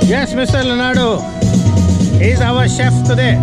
Yes, Mr. Leonardo. He's our chef today.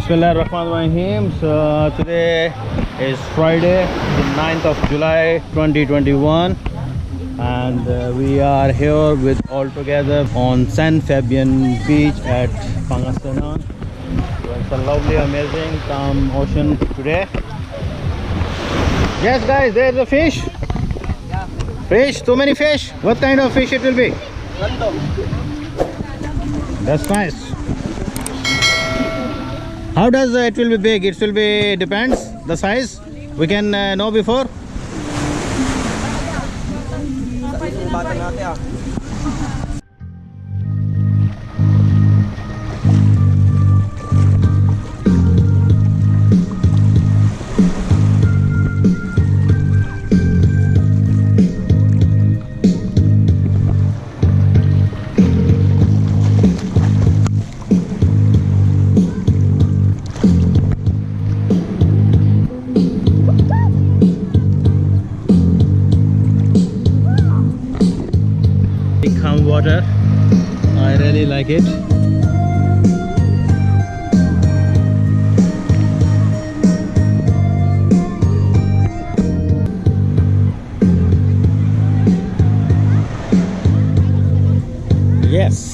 Bismillahirrahmanirrahim. So today is Friday, the 9th of July 2021, and we are here with all together on San Fabian Beach at Pangasinan. So it's a lovely, amazing, calm ocean today. Yes, guys, there's a fish. Fish, too many fish. What kind of fish it will be? Random. That's nice. How does it will be big? It will be depends the size. We can know before. Calm water. I really like it. Yes.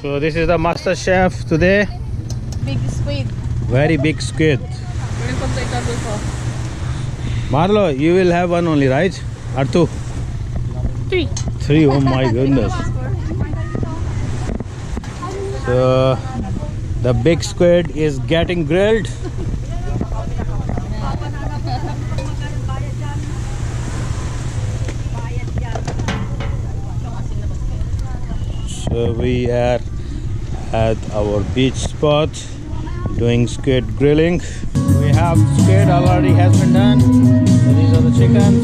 So this is the master chef today. Big squid. Very big squid. Marlo, you will have one only, right? Or two? Three. Three, oh my goodness. So the big squid is getting grilled. So we are at our beach spot doing squid grilling. We have squid already has been done. So these are the chickens.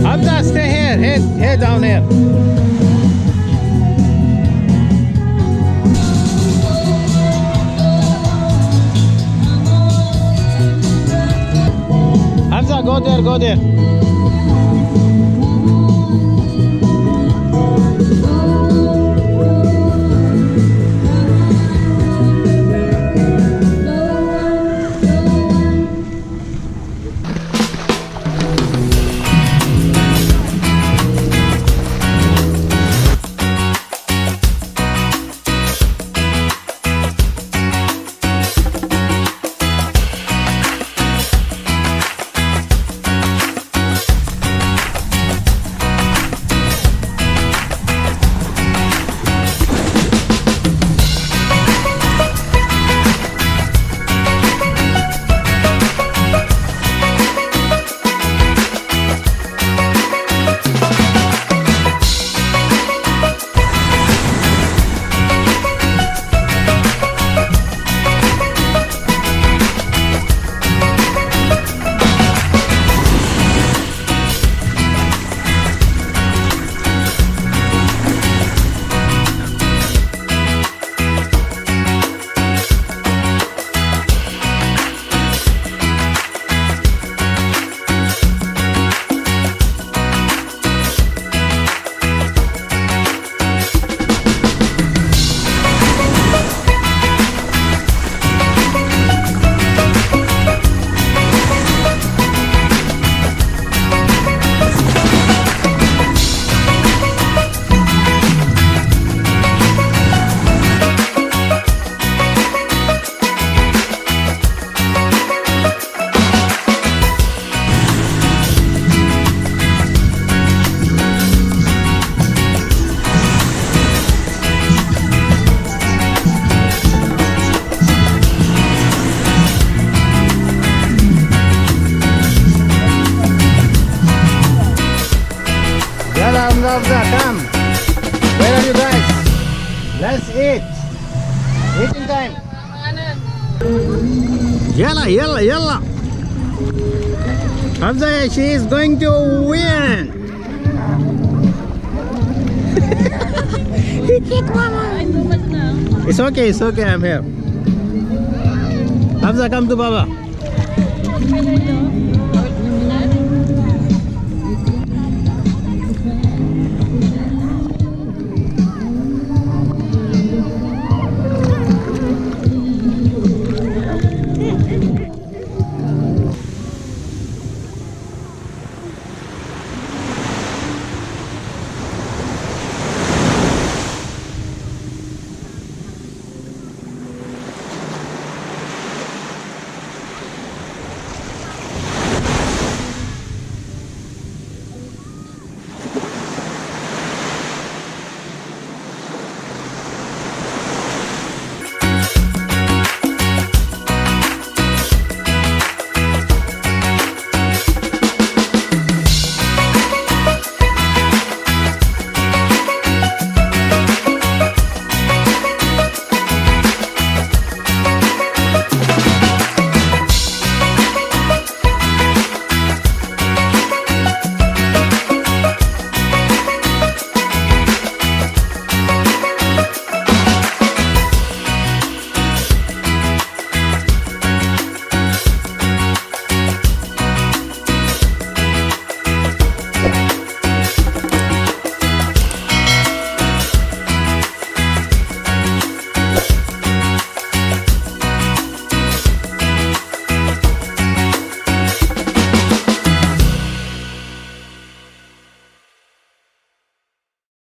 Hamza, stay here. Hey, down here. Go there. Hafza, come. Where are you guys? Let's eat. Eating time. Yalla, yalla, yalla. Hafza, she is going to win. It's okay, I'm here. Hafza, come to Baba.